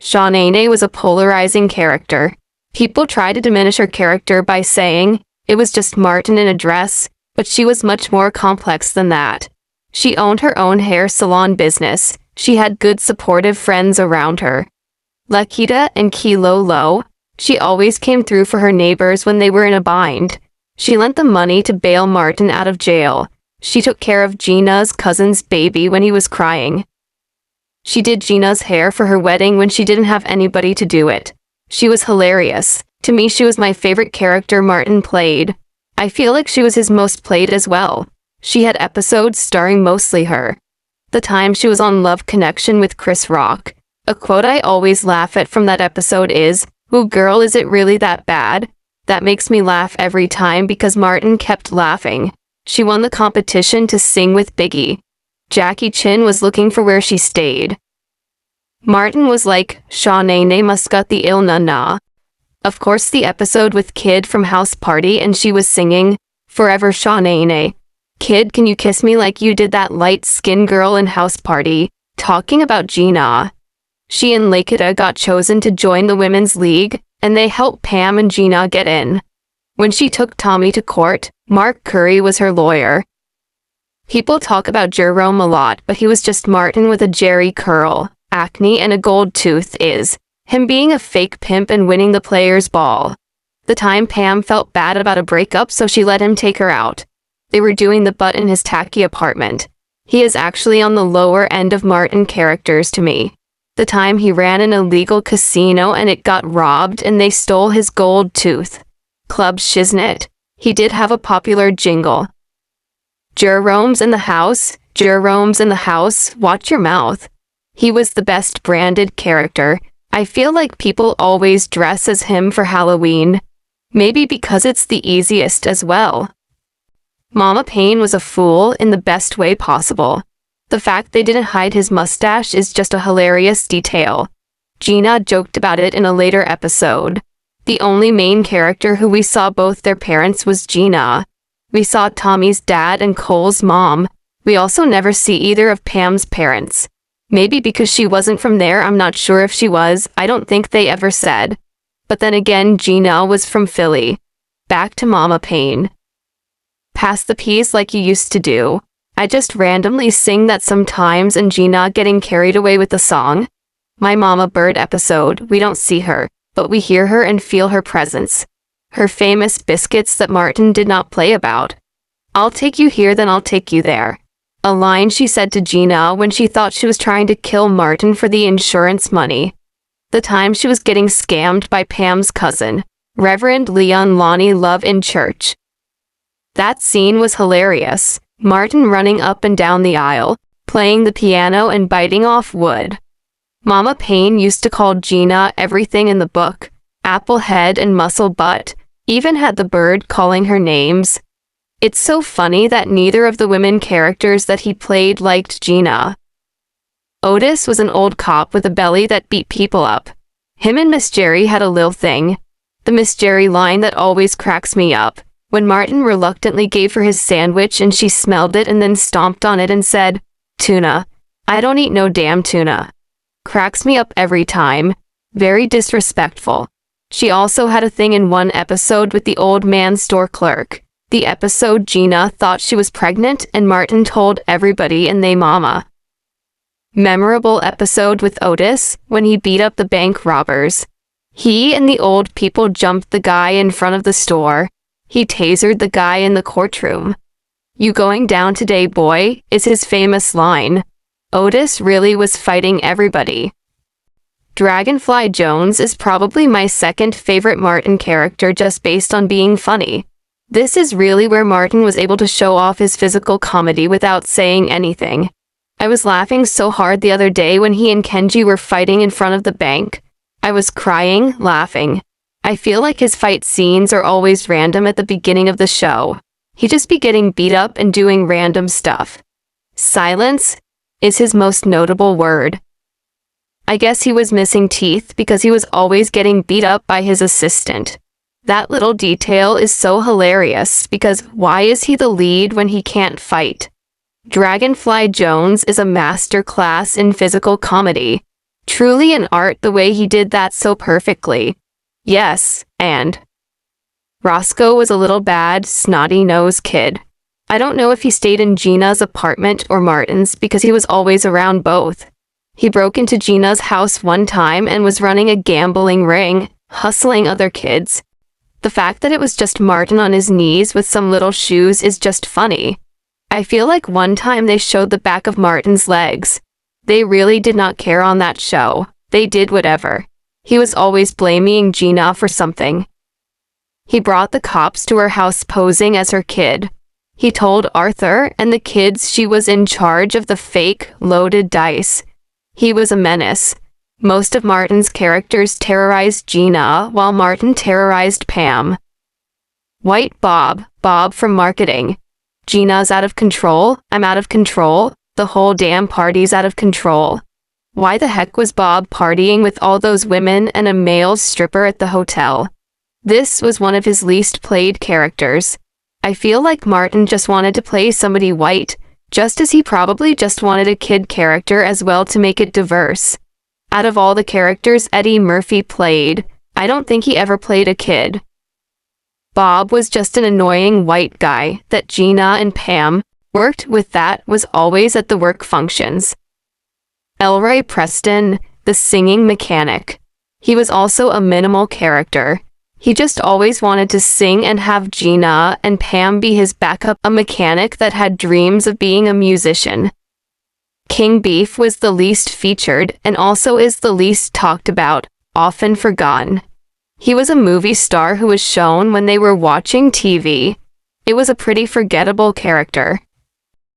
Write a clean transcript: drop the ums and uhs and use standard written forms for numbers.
SHENENEH was a polarizing character. People try to diminish her character by saying it was just Martin in a dress, but she was much more complex than that. She owned her own hair salon business. She had good supportive friends around her. Lakita and Kilolo, she always came through for her neighbors when they were in a bind. She lent them money to bail Martin out of jail. She took care of Gina's cousin's baby when he was crying. She did Gina's hair for her wedding when she didn't have anybody to do it. She was hilarious. To me, she was my favorite character Martin played. I feel like she was his most played as well. She had episodes starring mostly her. The time she was on Love Connection with Chris Rock. A quote I always laugh at from that episode is, "Ooh girl, is it really that bad?" That makes me laugh every time because Martin kept laughing. She won the competition to sing with Biggie. Jackie Chan was looking for where she stayed. Martin was like, "SHENENEH must got the ill na." Of course the episode with Kid from House Party and she was singing, "Forever SHENENEH. Kid, can you kiss me like you did that light-skinned girl in House Party?" Talking about Gina. She and Lakita got chosen to join the Women's League, and they helped Pam and Gina get in. When she took Tommy to court, Mark Curry was her lawyer. People talk about Jerome a lot, but he was just Martin with a Jerry curl, acne, and a gold tooth is him being a fake pimp and winning the player's ball. The time Pam felt bad about a breakup, so she let him take her out. They were doing the butt in his tacky apartment. He is actually on the lower end of Martin characters to me. The time he ran an illegal casino and it got robbed and they stole his gold tooth. Club Shiznit. He did have a popular jingle. Jerome's in the house, Jerome's in the house, watch your mouth. He was the best branded character. I feel like people always dress as him for Halloween. Maybe because it's the easiest as well. Mama Payne was a fool in the best way possible. The fact they didn't hide his mustache is just a hilarious detail. Gina joked about it in a later episode. The only main character who we saw both their parents was Gina. We saw Tommy's dad and Cole's mom. We also never see either of Pam's parents. Maybe because she wasn't from there, I'm not sure if she was, I don't think they ever said. But then again, Gina was from Philly. Back to Mama Payne. Pass the peas like you used to do. I just randomly sing that sometimes and Gina getting carried away with the song. My Mama Bird episode, we don't see her, but we hear her and feel her presence. Her famous biscuits that Martin did not play about. "I'll take you here, then I'll take you there." A line she said to Gina when she thought she was trying to kill Martin for the insurance money. The time she was getting scammed by Pam's cousin, Reverend Leon Lonnie Love in church. That scene was hilarious. Martin running up and down the aisle, playing the piano and biting off wood. Mama Payne used to call Gina everything in the book, apple head and muscle butt, even had the bird calling her names. It's so funny that neither of the women characters that he played liked Gina. Otis was an old cop with a belly that beat people up. Him and Miss Jerry had a lil thing. The Miss Jerry line that always cracks me up. When Martin reluctantly gave her his sandwich and she smelled it and then stomped on it and said, "Tuna. I don't eat no damn tuna." Cracks me up every time. Very disrespectful. She also had a thing in one episode with the old man store clerk. The episode Gina thought she was pregnant and Martin told everybody and they mama. Memorable episode with Otis when he beat up the bank robbers. He and the old people jumped the guy in front of the store. He tasered the guy in the courtroom. "You going down today, boy?" is his famous line. Otis really was fighting everybody. Dragonfly Jones is probably my second favorite Martin character just based on being funny. This is really where Martin was able to show off his physical comedy without saying anything. I was laughing so hard the other day when he and Kenji were fighting in front of the bank. I was crying, laughing. I feel like his fight scenes are always random at the beginning of the show. He just be getting beat up and doing random stuff. Silence is his most notable word. I guess he was missing teeth because he was always getting beat up by his assistant. That little detail is so hilarious because why is he the lead when he can't fight? Dragonfly Jones is a master class in physical comedy. Truly an art the way he did that so perfectly. Yes, and Roscoe was a little bad, snotty-nosed kid. I don't know if he stayed in Gina's apartment or Martin's because he was always around both. He broke into Gina's house one time and was running a gambling ring, hustling other kids. The fact that it was just Martin on his knees with some little shoes is just funny. I feel like one time they showed the back of Martin's legs. They really did not care on that show. They did whatever. He was always blaming Gina for something. He brought the cops to her house posing as her kid. He told Arthur and the kids she was in charge of the fake, loaded dice. He was a menace. Most of Martin's characters terrorized Gina, while Martin terrorized Pam. White Bob, Bob from marketing. Gina's out of control, I'm out of control, the whole damn party's out of control. Why the heck was Bob partying with all those women and a male stripper at the hotel? This was one of his least played characters. I feel like Martin just wanted to play somebody white, just as he probably just wanted a kid character as well to make it diverse. Out of all the characters Eddie Murphy played, I don't think he ever played a kid. Bob was just an annoying white guy that Gina and Pam worked with that was always at the work functions. Elroy Preston, the singing mechanic. He was also a minimal character. He just always wanted to sing and have Gina and Pam be his backup, a mechanic that had dreams of being a musician. King Beef was the least featured and also is the least talked about, often forgotten. He was a movie star who was shown when they were watching TV. It was a pretty forgettable character.